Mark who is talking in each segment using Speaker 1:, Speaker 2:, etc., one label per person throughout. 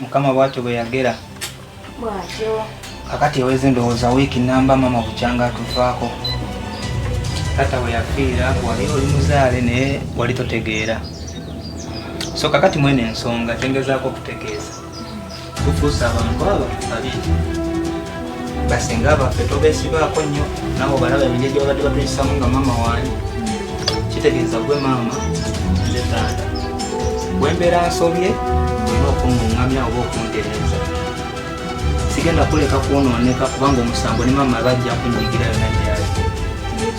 Speaker 1: Mukama bwatyo bwe yagera
Speaker 2: bwatyo
Speaker 1: kakati eweze ndowooza wiiki namba mama bukyanga atufaako tata bwe yafiira wali oli muzaale naye wali totegeera so kakati mwene ensonga tengezaako okutegeeza tufuusa abantu abo babiri basinga baffe tobeesibaako nnyo nabo balaba ebintu gyobadde batuyisamu nga mama waani kitegeeza gwe maama nze taata bwembeera nsobye olina okunnuŋŋamya oba okuntereeza sigenda kuleka kwonooneka kubanga omusango ne maama bajja kunyigira yona gyali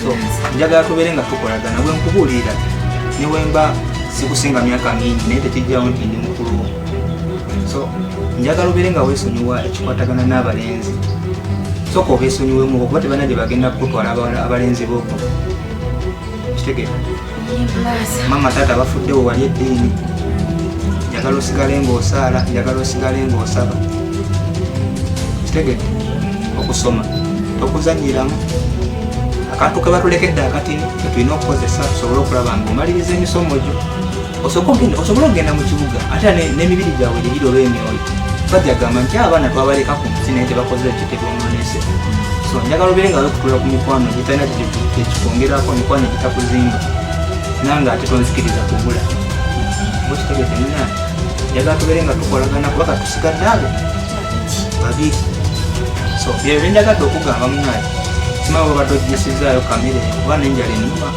Speaker 1: so njagala tubeere nga tukolagana bwe nkubuulira ne wemba sikusinga myaka mingi naye tekijjawo nti ndi mukulu so njagala obeere nga weesonyiwa ekikwatagana n'abalenzi soka obeesonyiwemu okuba tebana gye bagenda kukutwala abalenzi booko kitegeera mama taata bafuddewo wali eddiini njagala osigale ng'osaala njagala osigale ng'osaba kitegeera okusoma tokuzanyiramu akantu ke batulekedde akatini ketulina okukozesa tusobole okulaba nga omaliriza emisomo gyo osobole okugenda mu kibuga ate n'emibiri gyabwe gyegiri oba emyoyo bajja gamba nti abaana twabaleka ku nsi naye tebakoze ekitebononese so njagala obeere nga wekutula ku mikwano gitalina tekikwongerako mikwano gitakuzimba nange ate tonzikiriza kubula mukitegeete munaa njagala tubeere nga tukolagana kubaka tusigadde abo babiri so bye byenjagadde okugamba munaaye simanyi obadde ogisizaayo kamere oba nenjala enuma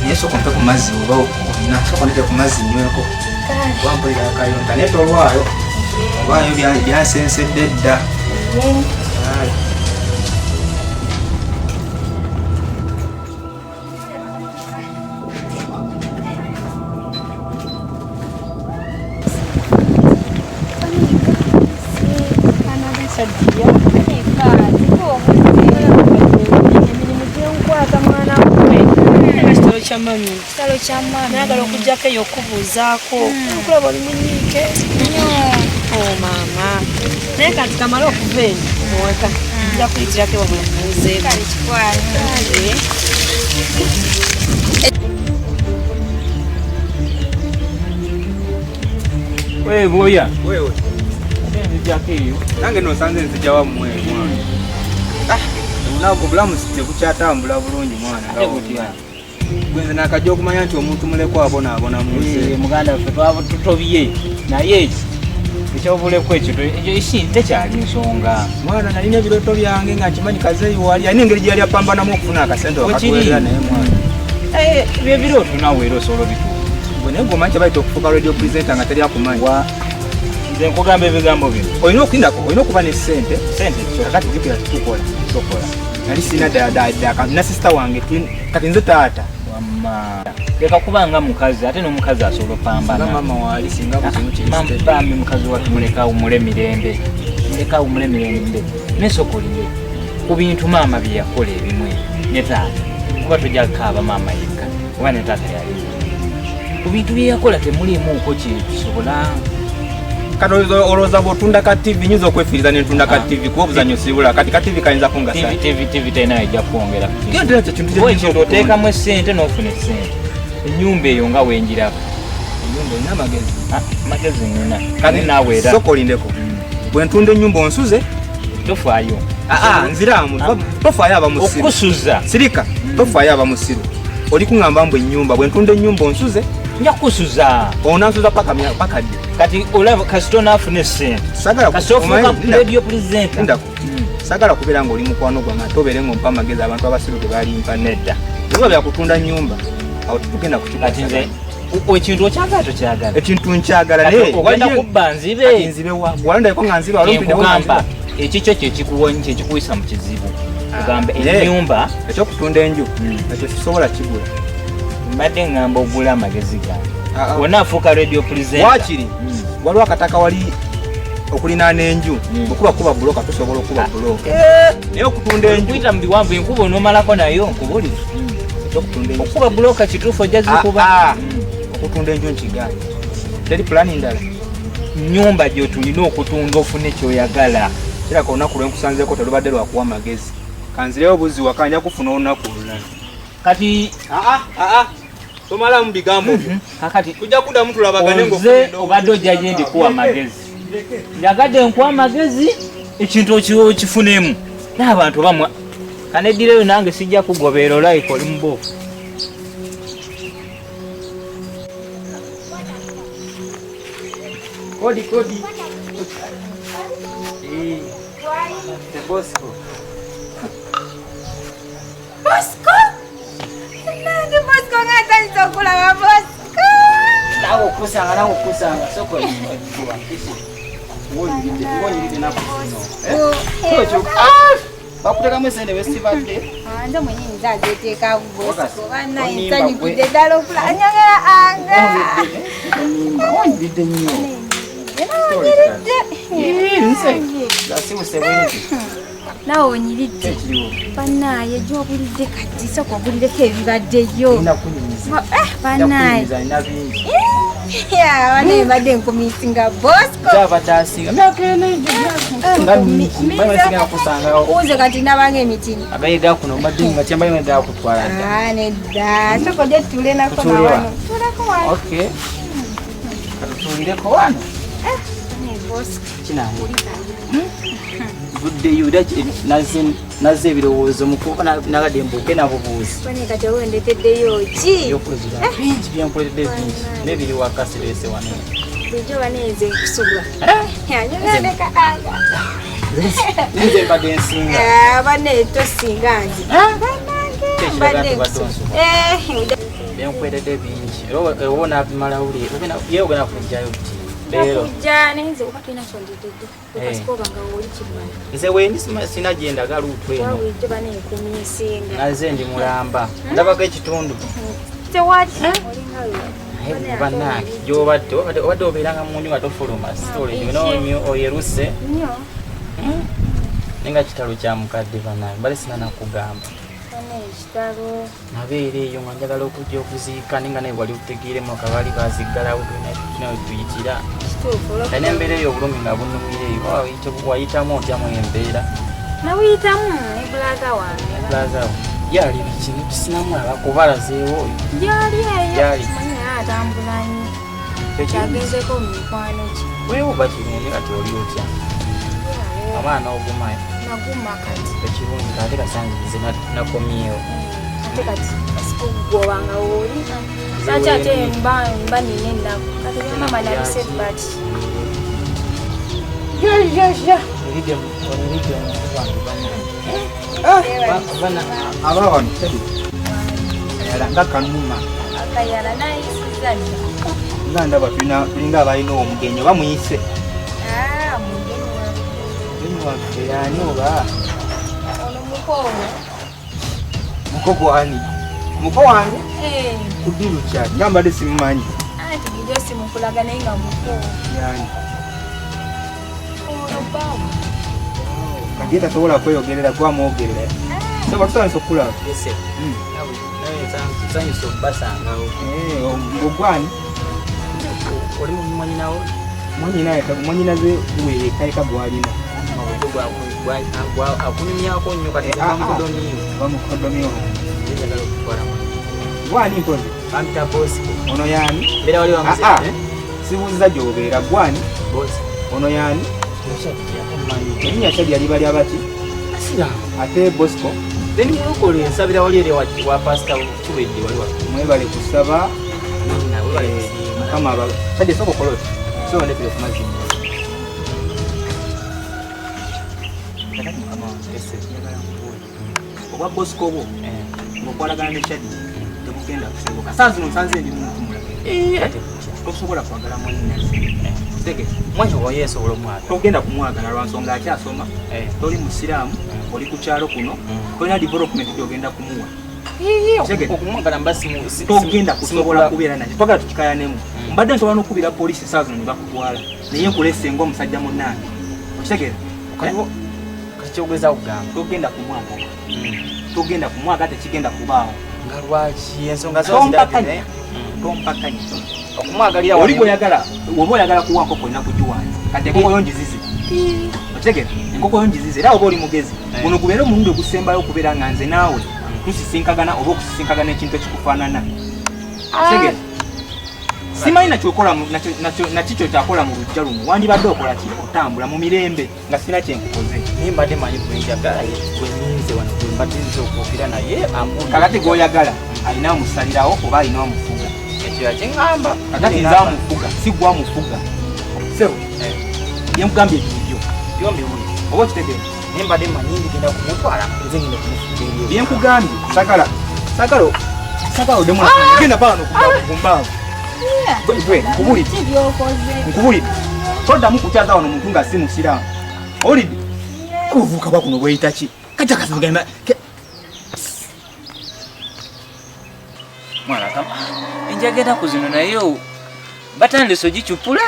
Speaker 1: naye soka mpe ku mazzi oba olina soka nete ku mazzi nyweko wampulira akayonta naye tolwayo olwayo byansensedde dda
Speaker 2: Kitalo kya mami nayagala okujjako eyo okubuuzaako okulaba oli munyiike nnyo maama naye kati kamale okuva eno muweka nja kuyitirako ewa mwemubuuzeeko
Speaker 3: Boya nzijjako eyo nange nosanze nzijja wammwe mwana obunaku bulamu tebukyatambula bulungi mwana nga butya gwenze nakajja okumanya nti omuntu muleko abonaabona muganda waffe twaba tutobye naye ekyobuleko ekyo tekyali nsonga mwana nalina ebiroto byange nga nkimanyi kazeyiwali alina engeri gyeyali apambanamu okufuna akasente wakatuweera naye mwana byebirooto nawe era osobola bituufu naye gomanyi kyebayita okufuuka radio presenter nga teri akumanyi nze nkugamba ebigambo bino olina okuba nesente kakati jukira tutukola tokola nali sina na sisita wange kati nze taata leka kubanga mukazi ate n'omukazi asobola opambana mama wali singa bambi mukazi watu mulekaawo mule mirembe nesokolire ku bintu maama bye yakola ebimwe ne taata kuba tojja kukaaba maama yekka oba ne taata yali ku bintu bye yakola temulimuuko kyekisobola kati olowooza bw'otunda ka TV nyinza okwefiiriza n'entunda ka TV kuba obuzannyo sibula kati ka TV kayinza kunga TV tenayo ejja kwongera ekintu oteekamu essente n'ofuna essente ennyumba eyo nga wenjirako ennyumba olina amagezi nina kati naawe era sokolindeko bwe ntunda ennyumba onsuze tofaayo nziramu tofaayo abamusiru okusuza sirika tofaayo abamusiru oli kuŋŋamba mbu ennyumba bwe ntunda ennyumba onsuze nja kusuza onansuza paka ddi kati olaba kasito naafuna essente kasitofuuka radio presenter sagala kubeera ng'oli mukwano gwange ate obeere ng'ompa amagezi abantu abasiru ge balimpa nedda oba byakutunda nnyumba awo tetugenda kukikati ekintu okyagala tokyagala ekintu nkyagala naye ogenda kubba nzibe walandayeko nga nzibe walompidekugamba ekikyo kyekikuyisa mu kizibu kugamba ennyumba ekyokutunda enju ekyo kisobola kigula mbadde ngamba ogula amagezi gange wonna afuuka radio presenter wakiri waliwo akataka wali
Speaker 1: okulina n'enju okuba buloka tusobola okuba buloka naye okutunda enju
Speaker 3: kuyita mu biwanvu enkuba onoomalako nayo nkubuli okuba buloka kituufu ojja zikuba
Speaker 1: okutunda enju nkigaana
Speaker 3: teri pulani ndala nnyumba gyotulina okutunda ofune kyoyagala
Speaker 1: kiraka olunaku lwenkusanzeko telubadde lwakuwa magezi kanzireyo obuzi waka nja kufuna olunaku olulala
Speaker 3: kati
Speaker 1: tomalamu bigambo
Speaker 3: kakati
Speaker 1: tujja kuddamu tulabagane
Speaker 3: nze obadde ojja gye ndikuwa amagezi njagadde nkuwa amagezi ekintu okifunemu n'abantu bamwe kaneddireyo nange sijja kugobeera olayika oli muboofu kodi Bosco
Speaker 2: nange Bosco ng'atandise okulaba Bosco
Speaker 3: nawe okusanga soko wonyiride bakutekamu esente wesibadde
Speaker 2: nze mwenyewe nzazeteeka Bosco banaye nsanyukidde ddala okula anyagala anga
Speaker 3: wonyiridde nnyo
Speaker 2: nawe onyiridde banaye gyobulidde kati soka obulireko ebibaddeyo banaye banaye badde nkumisinga Bosco uze kati nabanga emitini
Speaker 3: agayiga kuno obadde nga kyambaye ngenda kutwala
Speaker 2: nedda soka ojja tutule nako nawano tuleko wano
Speaker 3: okay katutulireko wano
Speaker 2: Bosco
Speaker 3: kinange buddeyo nazze ebirowoozo mukuba nagadde mbuuke nabubuuzi
Speaker 2: bane kati olwendeteddeyo ki
Speaker 3: bingi byenkoledde bingi nebiri wakasirese wano
Speaker 2: bulijjo baneeze kusubwa nyogaleka anga
Speaker 3: nze mbadde ensinga
Speaker 2: bane tosinga nze banange
Speaker 3: byenkoledde bingi era oba nabimala uli ye ogenda kujjayo buti
Speaker 2: nakujja nenze oba tulina kyondetedde okasikoba nga oli kibala
Speaker 3: nze wendi sina gyendaga luutu eno
Speaker 2: wawulidde banenkumisinga
Speaker 3: naze ndi mulamba ndabaga ekitundu
Speaker 2: tewaki
Speaker 3: bannange gyobadde obadde obeeranga mu nju nga tofuluma sitole oyeruse
Speaker 2: nnyo
Speaker 3: nenga kitalo kya mukadde bannange bale sina nakugamba
Speaker 2: ekitalo
Speaker 3: nabeera eyo nga njagala okujja okuziika nenga naye wali otegeiremu akabali kaziggalawo tuyitira alina embeera eyo obulungi nga bunumireeyo wayitamu otyamu embeera
Speaker 2: nawuyitamu ne bulaga wange
Speaker 3: bulazawo yali bikino kisinamu abakubalazeewo oyo
Speaker 2: gyali eyo
Speaker 3: Gyali.
Speaker 2: manyi atambulanyi kyagenzeko mu mikwano ki
Speaker 3: weewuba kirungi kati oli otya amaana ogumayo
Speaker 2: naguma kati
Speaker 3: ekirungi ate kasangize nakomyewo
Speaker 2: ate kati kasikugobanga wooli lwaki ate mba nina ennaku kati byamama nabise bati
Speaker 1: aba wano nga kanuma
Speaker 2: akayala nayisiza dda
Speaker 1: nga ndaba tulinga abalina omugenyi oba muyise
Speaker 2: mugeni wange
Speaker 1: mugenyi waffe yani oba
Speaker 2: ono mukoono
Speaker 1: muko gwani muko wange kudiru kyali nga mbadde simumanyi
Speaker 2: anti bulijjo simukulaga naye nga mukoono
Speaker 1: yani
Speaker 2: ono bbawo
Speaker 1: kati tasobola kweyogerera gwamwogerera soba tutandisa okulaba
Speaker 3: nsanyusa okubasangawo
Speaker 1: ogwani
Speaker 3: oli mumanyinawo
Speaker 1: mwanyinaze weyekayika gwalina
Speaker 3: akunyumyako nnyo kati bamukodomiyo
Speaker 1: bamukodomiyo
Speaker 3: njagala okutwala
Speaker 1: gwani mpozi
Speaker 3: bamita Bosco
Speaker 1: ono yani
Speaker 3: mbeera wali wamuze
Speaker 1: sibuuziza gyobeera gwani ono yani erinnya kya lyali bali abaki ate Bosco
Speaker 3: then mulokole nsabira wali eri wa pasita kiwedde wali
Speaker 1: mwebale kusaba
Speaker 3: nawe
Speaker 1: mukama kade soko koloti so ndepire ku mazima oba Bosco bo ngokwalagana ne Chadi tekugenda kusoboka saa zino nsanze ndi muntu mulala tosobola kwagala mwannyinaze
Speaker 3: mwanyo wayesobola omwagala
Speaker 1: togenda kumwagala lwansonga akyasoma toli musiraamu oli ku kyalo kuno tolina development gyogenda kumuwa
Speaker 3: okumwagala mbasi
Speaker 1: togenda kusobola kubeera naye twagala tukikayanemu mbadde nsobola n'okubira poliisi saa zino ne bakutwala naye nkulese ng'omusajja munnange okitegeera
Speaker 3: kyogeza kugamba
Speaker 1: togenda kumwagala tekigenda kubaawo
Speaker 3: nga lwaki ensonga
Speaker 1: tompakanya
Speaker 3: okumwagalira
Speaker 1: oli bw'oyagala oba oyagala kuwa nkoko nnaku giwanza kati enkoko yo ngizize okitegeera enkoko yo ngizize era oba oli mugezi guno gubeere omulundi ogusembayo okubeera nga nze naawe tusisinkagana oba okusisinkagana ekintu ekikufaanana okitegeera simanyi nakikyo kyakola mu lujja luno wandibadde okola ki otambula mu mirembe nga sina kyenkukoze
Speaker 3: naye mbadde manyi bwenjagala bwenyinze wano bwembadde nze okwogera naye
Speaker 1: kakati g'oyagala alina amusalirawo oba alina amufuga
Speaker 3: ekyo yakiŋŋamba
Speaker 1: kakati nze amufuga si gwe amufuga sebo yenkugambye ebibyo byombi oba okitegeera
Speaker 3: naye mbadde manyi ndigenda kumutwala nze ngenda kumufuga
Speaker 1: byenkugambye sagala odemu genda paano kumbaavu nkubulidde toddamu kukyaza wano omuntu nga si musiraamu owulidde obuvubuka bwa kuno bweyita ki kajja kazigamba
Speaker 3: mwana kama enjaga enaku zino naye batandise ogicupula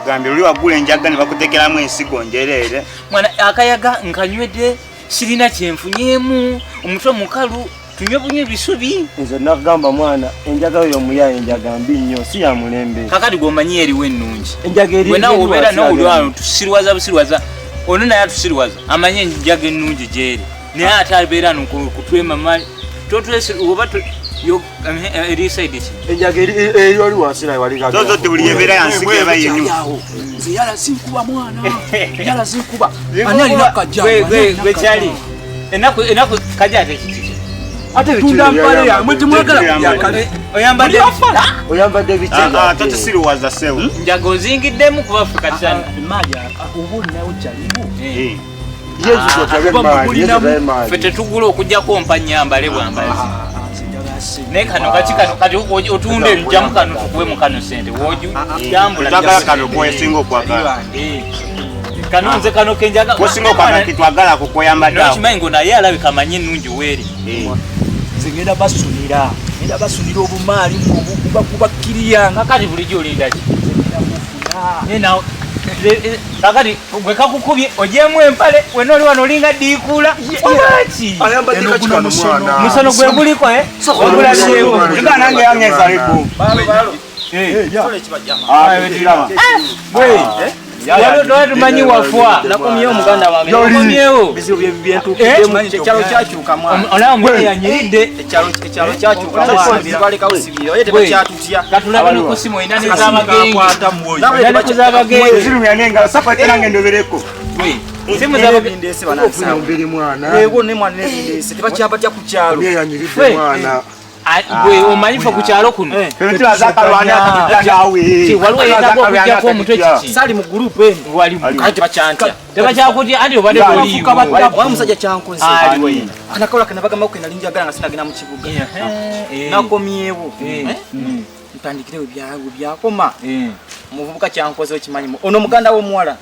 Speaker 4: gambye oli waggula enjaga ne bakutekeramu ensigo njereere
Speaker 3: mwana akayaga nkanywedde sirina kyenfunyemu omutwe mukalu tunywe bunywe bisubi
Speaker 5: nze nakugamba mwana enjaga yo muyaye enjaga mbi nnyo si ya mulembe
Speaker 3: kakati gwomanyi eriwo ennungi
Speaker 5: enjaga eri
Speaker 3: wena obeera n'olwano tusirwaza ono naye atusirwaza amanye enjaga ennungi gyeri naye ate abeera nokutwemamali oba eri saidi ki
Speaker 5: enjaga eri oli wasira waliga
Speaker 4: zozo tebuli yebeera yansigo eba yenyu
Speaker 6: nze yala sinkuba mwana yala sinkuba ani alina
Speaker 3: gwe kyali enaku kajate kiki
Speaker 5: ate
Speaker 6: tunda mpale yamwe temwagala yakale
Speaker 5: oyambadde bikyega
Speaker 4: totusiriwaza sewo
Speaker 3: njaga ozingiddemu kuba ffe katisana
Speaker 6: maja ubundi nawe kyalibu
Speaker 3: ffe tetugula okujjako mpa nyambale bwambazi naye kano kati otunda ebijamu kano tukuwe mu kano sente
Speaker 4: twagala kano kwesinga okwagala
Speaker 3: kano nze kano kenjaga
Speaker 4: kwesinga okwagala kitwagala kukweyambaddeawo
Speaker 3: nokimanyi ngo naye alabika amanyi ennungi weeri
Speaker 6: ngenda basunira obumaali kubakkiriya
Speaker 3: kakati bulijjo olindaki kakati gwe kakukubye ogyemu empale wena oli wano olinga diikuula olwaki musono gwe guliko ogulabyewo
Speaker 4: nange yangezaliko
Speaker 3: tumanyi wafwa
Speaker 1: nakomyewo muganda wange
Speaker 3: nakomyewo
Speaker 1: bizibu byentukiddemu ekyalo kyakyuka
Speaker 3: olaba mwene yanyiridde
Speaker 1: ekyalo kyakyuka mwana sibira oye tebakyatutya
Speaker 3: katulabe nokusimu olina nez'abagenzi
Speaker 4: zirumyanenga sapati nange ndobereko
Speaker 3: simu
Speaker 1: ebindese banansa
Speaker 5: mbiri mwana
Speaker 1: ego ne mwana nebindese tebakyabatya ku kyalo
Speaker 5: yeyanyiridde mwana
Speaker 3: gwe omanyifa ku kyalo kuno
Speaker 4: tulazakalwanaawe
Speaker 3: waliwo yetaaga okujjako omutwe kiki
Speaker 1: sali mu gurupu eno
Speaker 3: walimu
Speaker 1: kati tebakyantya
Speaker 3: tebakyakutya anti obadde boliiwo
Speaker 1: wa musajja kyankoze anakola kanabagamba ko kenali njagala nga sinagenda mu kibuga nakomyewo ntandikirewo byakoma omuvubuka kyankoze okimanyi ono muganda w'omuwala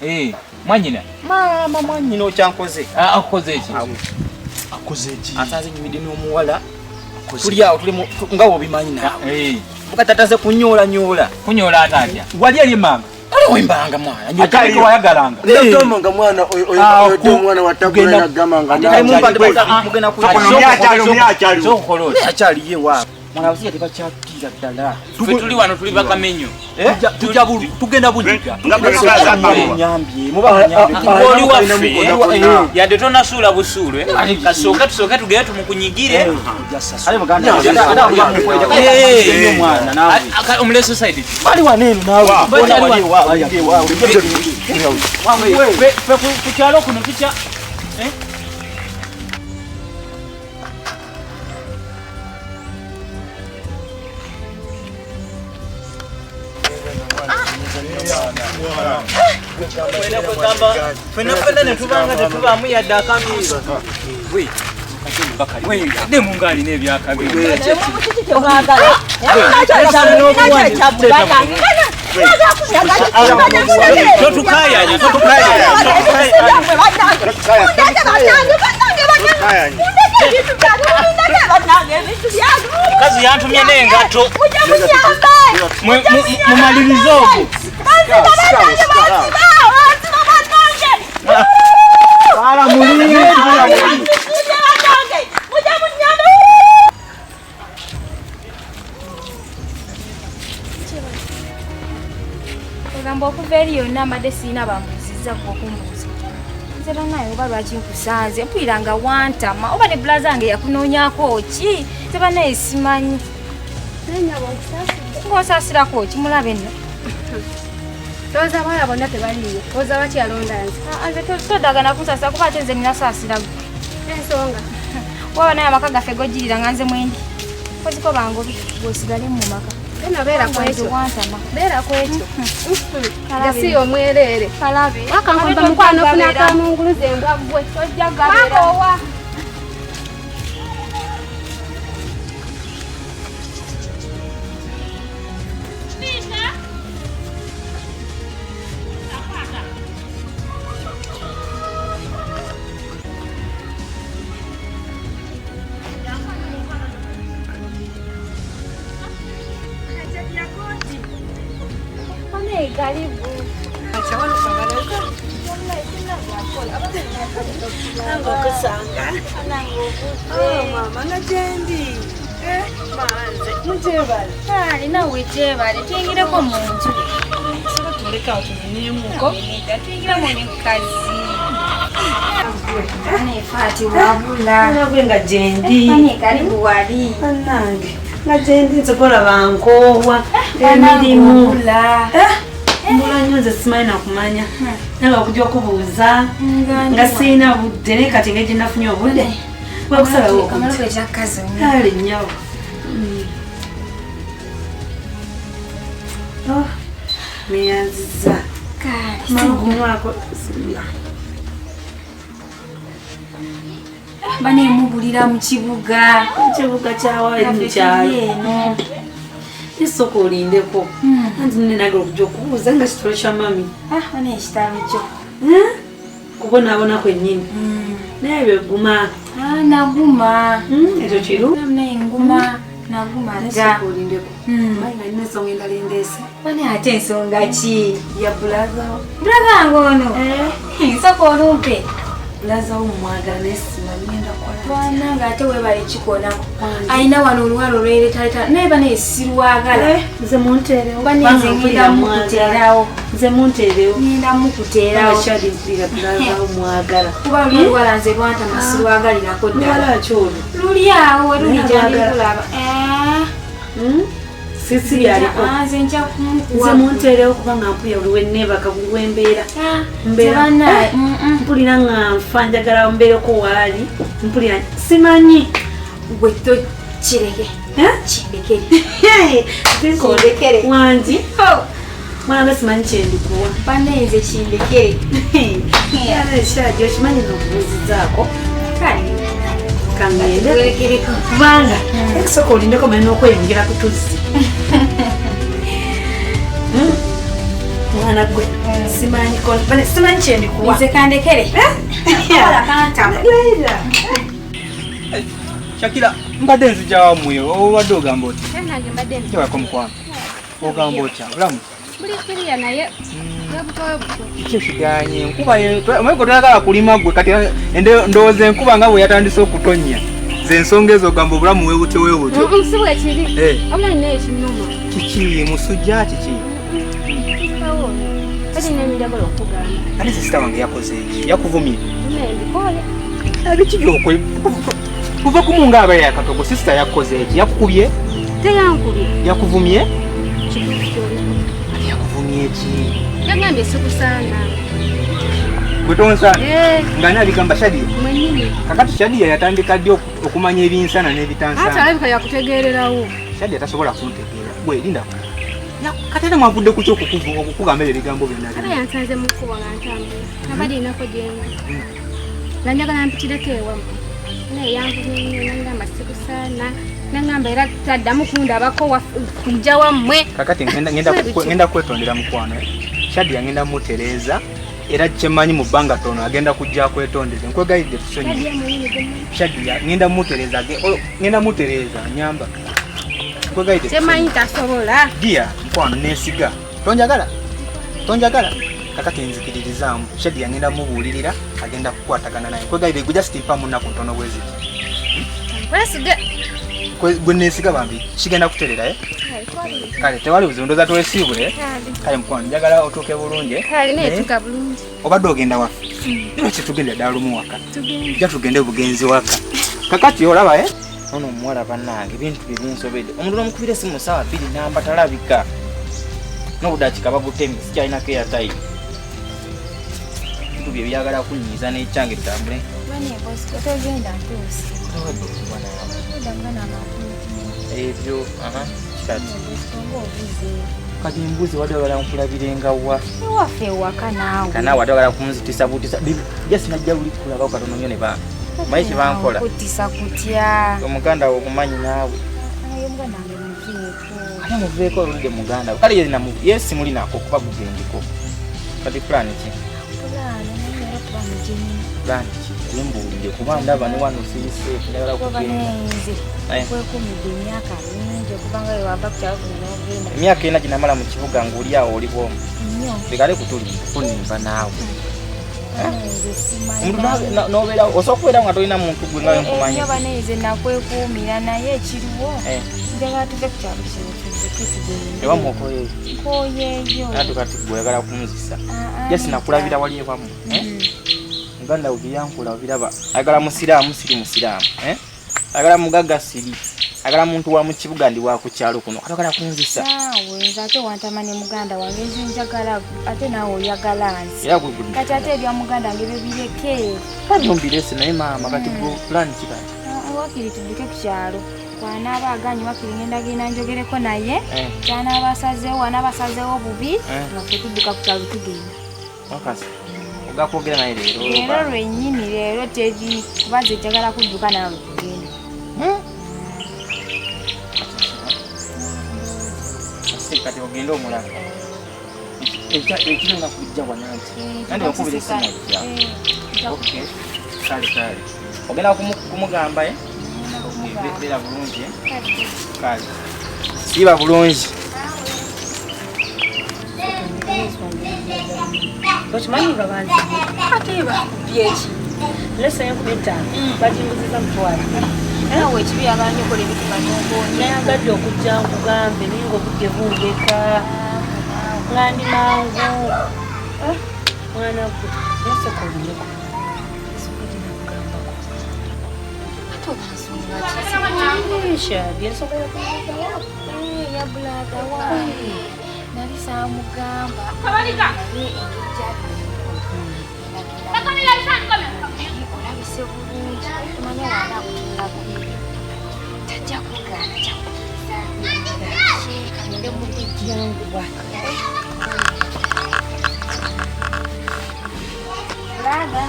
Speaker 3: mwanyina
Speaker 1: maama mwanyina okyankoze
Speaker 3: akoze eki
Speaker 1: asanze nyumidde n'omuwala tuli awo nga wobimanyi nawe bukatataze kunyoola
Speaker 3: ate atya
Speaker 1: wali eri emanga aliwo embanga mwana wayagalanga
Speaker 5: nga mwana oyo omwana watagula nagamanga
Speaker 1: akyaliye waabo mwana abasajja tebakyakira ddala
Speaker 3: ffe tuli wano tuli bakamenyo
Speaker 1: tugenda buliga
Speaker 3: oli waffe yadde tonasuula busuulwe kasooke tusooke tugere tumukunyigire omule society
Speaker 1: bali waneeno nawe
Speaker 3: ku kyalo kuno tukya fena netubanga tetubaamu yadde akamiro ne mungali n'ebyakabiri totukayanya Kazi yantumye n'engato. Mumalirize ogwo.
Speaker 5: Ala mulini.
Speaker 7: Ogamba okuva eri yonna amadde siina bamuziza gw'okumuuza. Nzera naye oba lwaki nkusanze mpulira nga wantama oba ne bulaza nge yakunoonyako ki teba naye simanyi. Ng'osaasirako ki mulabe nno.
Speaker 8: Toza bala bonna tebaliyo. Toza bati alonda nze.
Speaker 7: Nze todagana kunsaasira kuba ate nze ninasaasira gwe.
Speaker 8: Ensonga.
Speaker 7: Waba naye amaka gaffe gojjirira nga nze mwendi. Koziko bangobi bw'osigale mu maka.
Speaker 8: Tena beera kwekyo.
Speaker 7: Wantama.
Speaker 8: Beera kwekyo. Gasi omwerere.
Speaker 7: Kalabe.
Speaker 8: Wakankomba mukwano funa kamunguluze embwa gwe.
Speaker 7: Tojja gabeera.
Speaker 8: Wakowa.
Speaker 7: Karibu.
Speaker 2: Nango kusanga. Oh mama najendi. Manze mujebale.
Speaker 7: Nina wejebale tuyingireko mu nju.
Speaker 2: Saka tuleka otunemuko.
Speaker 7: Tuyingira mu kazi. Ane fati wabula.
Speaker 2: Nagwe nga jendi.
Speaker 7: Ane karibu wali.
Speaker 2: Nange. Najendi nsokola bankowa. Emirimu. Mbula nyonze simanyi nakumanya. Naga okujja okubuuza nga sirina budde naye kati nga gye nafunye obudde bwekusalawo okujja. Kale nnyawo. Neyanziza. Magunwako.
Speaker 7: Bane mubulira mu kibuga.
Speaker 2: Kibuga kyawaali mu kyalo. Isoko olindeko. Anti ninaga okujja okubuuza nga kitolo kya mami.
Speaker 7: Bane ekitabo kyo.
Speaker 2: Kubonaabona kwennyini. Naye beguma.
Speaker 7: Naguma.
Speaker 2: Ekyo kiru?
Speaker 7: Naye nguma. Naguma dda.
Speaker 2: Isoko olindeko. Mayi nga nina ensonga endala endeese.
Speaker 7: Bane ate ensonga ki?
Speaker 2: Ya bulaza.
Speaker 7: Bulaza ngono. Nsoko olumpe.
Speaker 2: Bulaza wo mumwagala naye simanyi ngenda kukola.
Speaker 7: Bwana ng'ate weebale kikonako. Alina wano oluwalo olw'eretaleta naye bane sirwagala.
Speaker 2: Nze munteerewo.
Speaker 7: Bane nze ngenda mukuteerawo.
Speaker 2: Nze munteerewo.
Speaker 7: Ngenda mukuteerawo.
Speaker 2: Abakyali mpulira bulaza wo mwagala.
Speaker 7: Kuba olw'oluwala nze lwantama sirwagalirako ddala.
Speaker 2: Luwala ki olwo?
Speaker 7: Luli awo luli gyandi kulaba.
Speaker 2: Sisi yaliko.
Speaker 7: Nze nja kumukuwa.
Speaker 2: Nze munteerewo kuba nga mpulira olw'enneebaka lw'embeera.
Speaker 7: Tebanaye.
Speaker 2: Mpulira nga nfa njagala mbeereko waali. Mpulira simanyi.
Speaker 7: Gwe tokireke. Kindekere.
Speaker 2: Kondekere. Wangi. Mwanange simanyi kyendikuwa.
Speaker 7: Bane nze kindekere.
Speaker 2: Era ekyajja okimanyi n'okubuuzizaako.
Speaker 7: Kale.
Speaker 2: Kangende. Kubanga ekisooka olindeko manyi n'okweyongera ku tuzzi. Mwana gwe simanyi kyendikuwa.
Speaker 7: Nze kandekere. Akola kantama.
Speaker 1: Shakira mbadde nzija wamwe obadde ogamba oti?
Speaker 8: Nange mbadde nzija.
Speaker 1: Kyewako mukwano. Ogamba otya bulamu?
Speaker 8: Buli kiriya naye yabutowe buto.
Speaker 1: Kiki ekiganye enkuba omwego toyagala kulima gwe kati ndowooza enkuba nga bwe yatandise okutonnya. Ze ensonga ezo ogamba obulamu weebutyo weebutyo.
Speaker 8: Omusibu ekiri. Obulamu naye ekinnuma.
Speaker 1: Kiki musujja kiki?
Speaker 8: Kati n'emiragala okugamba.
Speaker 1: Ate sisita wange yakoze eki? Yakuvumye?
Speaker 8: Mbikole.
Speaker 1: Biki byokwe? Kuva ku munga aba yakatogo sisita yakoze eki? Yakukubye?
Speaker 8: Teyankubye.
Speaker 1: Yakuvumye?
Speaker 8: Kikukyoli.
Speaker 1: Yakuvumye eki?
Speaker 8: Yagambye sikusaana.
Speaker 1: Gwe tonsaana? Nga nabigamba Shadiya?
Speaker 8: Mwennyini.
Speaker 1: Kakati Shadiya yatandika ddi okumanya ebinsana n'ebitansaana?
Speaker 8: Ate alabika yakutegeererawo.
Speaker 1: Shadiya tasobola kuntegeera. Gwe linda. Kati ate mwavudde ku kyokukugamba ebyo ebigambo byonna.
Speaker 8: Aba yansanze mu kkubo nga ntambula. Abadinako gyenda. Nga njagala mpitireko ewamu. Naye yanvumye nnyo nangamba sikusaana. Nangamba era taddamu kundabako kujja wammwe.
Speaker 1: Kakati ngenda kwetondera mukwano. Shadiya ngenda mutereeza era kyemanyi mu bbanga tono agenda kujja kwetondeza nkwegayidde tusonyiwe Shadia ngenda mutereza nyamba nkwegayidde
Speaker 8: kyemanyi tasobola
Speaker 1: dia nkwano nesiga tonjagala kakati nzikiririzamu Shadia ngenda mubuulirira agenda kukwatagana naye nkwegayidde gwe just mpa munaku ntono bwezi
Speaker 8: wesige
Speaker 1: gwe nesiga bambi kigenda kuterera kale tewali buzibu ndoza twesiibule kale mukwano njagala otuuke bulungi
Speaker 8: kale netuka bulungi
Speaker 1: obadde ogenda waffe era kyetugenda ddala lumu waka ja tugende bugenzi waka kakati olaba ono omuwala bannange bintu byebinsobedde omuntu nomukubira esimu mu ssaawa 2 namba talabika n'obuddakiika bagutemye sikyalinako eyatayimu bintu bye byagala kunnyiza n'ekyange bitambule ebyo kati embuzi wadde wagala nkulabirenga
Speaker 7: waffe ewaka naawe
Speaker 1: kana wadde wagala kunzitiisabutiisa jasi najja luli kulabako katono nnyo ne bange mayi kyebankola
Speaker 7: kutisa kutya
Speaker 1: omuganda wo okumanyi naawe ate muveeko olulidde muganda we kale yesi mulinako okuba gugendeko kati pulani ki pulani ki embuulire kuba ndaba ne wano siyiseefu njagala kugenda
Speaker 7: kwekumidde emyaka mingi okubanga wewava kukyalo kuno n'ogenda
Speaker 1: emyaka ena ginamala mu kibuga ng'oli awo oli bwomu lekale kunimba naawe omuntu nobeera osobola okubeera nga tolina muntu gwe nga wenkumanyi
Speaker 7: nyoba neze nakwekuumira naye ekiriwo njagala tuve ku kyalo kino tuzeke tugende
Speaker 1: ewamuokoyeyo
Speaker 7: nkoyeeyo
Speaker 1: ate kati gwe oyagala kunzisa jasi nakulabira wali ewamu muganda we byeyankula obiraba ayagala musiraamu siri musiraamu ayagala mugagga siri ayagala muntu wa mu kibuga ndi wa ku kyalo kuno kati oyagala kunzisa
Speaker 7: naawe nze ate wantama ne muganda wange nze njagala ate naawe oyagala nsi
Speaker 1: era
Speaker 7: kati ate ebya muganda wange bebireke
Speaker 1: kati ombirese naye maama kati pulani kikati
Speaker 7: wakiri tudduke ku kyalo wanaaba aganyi wakiri ngenda genda njogereko naye kyanaaba asazeewo wanaaba asazeewo bubi nga ffe tudduka ku kyalo tugenda
Speaker 1: wakasi ogakwogera naye
Speaker 7: leero lwennyini leero teri kuba nze njagala kudduka nawe tugenda
Speaker 1: kati ogende omulala ekiro nga kujja wananti nandi okubira esimu ojja kale ogenda kumugamba beera bulungi kale siiba bulungi
Speaker 2: okimanyi nga banzi ate bakubyeeki lesa yenkumi 5 bagimbuziza mutwala
Speaker 7: nawe ekibi yabanyi okola ebituba n'ogoonye
Speaker 2: nayagadde okujja nkugambe naye ngaobudde bundeka nga ndi mangu mwana gwe nasoka oluleko byensonga
Speaker 7: ya bulaada wange nali saamugamba olabise bulungi tumanye wana akutunula bubiri tajja kugaana kyakuliza mudijjanguwa bulaada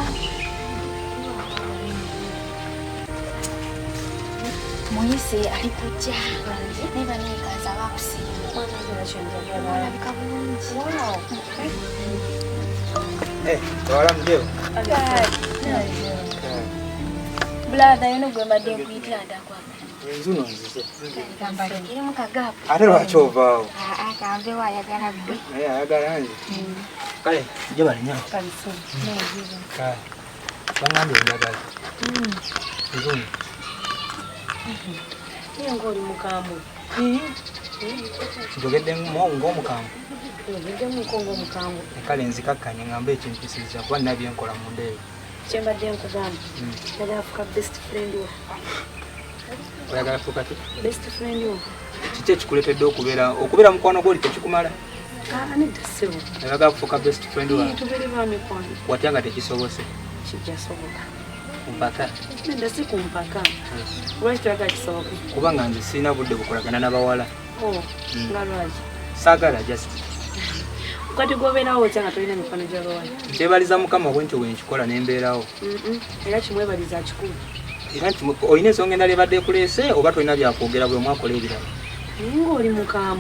Speaker 7: muyise ali kujja naye baneegaza bakusiima olabika bulungi
Speaker 1: tewala mudeo
Speaker 7: bulaada yona gwe mbadde nkuyitira ndakwaga
Speaker 1: enzuno nzize
Speaker 7: kiri mu kagaapu
Speaker 1: ate lwaki ovaawo
Speaker 7: kanvewo ayagala gwe
Speaker 1: naye ayagala nze kale je balinyawo kale bangambye endagala enzuno
Speaker 2: naye ngaoli mukambwe
Speaker 1: njogedde ng'omukambwe
Speaker 2: ogeddemuko ngaomukambwe
Speaker 1: kale nzikakkanye ngambe ekimpisiza kuba nina byenkola mu ndeeyo
Speaker 2: kyembadde nkugamba njagala fuka best friend wo
Speaker 1: oyagala fuka ki
Speaker 2: best friend wo
Speaker 1: kiki ekikuletedde okubeera mukwano gwoli tekikumala
Speaker 2: nedda ssebo
Speaker 1: oyagala kufuka best friend wa
Speaker 2: tubeere bamikwano
Speaker 1: watya nga tekisobose
Speaker 2: kijjasoboka
Speaker 1: kumpaka
Speaker 2: nedda si kumpaka lwaki toyagala kisoboke
Speaker 1: kubanga nze sirina budde bukolagana n'abawala
Speaker 2: nga lwaki
Speaker 1: saagala just
Speaker 2: kati gobeerawo otya nga tolina mikono gy'abawala
Speaker 1: nkyebaliza mukama bwentyo bwenkikola nembeerawo
Speaker 2: era kimwebaliza akikulu
Speaker 1: era olina ensonga endala ebadde ekuleese oba tolina byakwogera bwe mwakola ebirala
Speaker 2: naye ngaoli mukambwe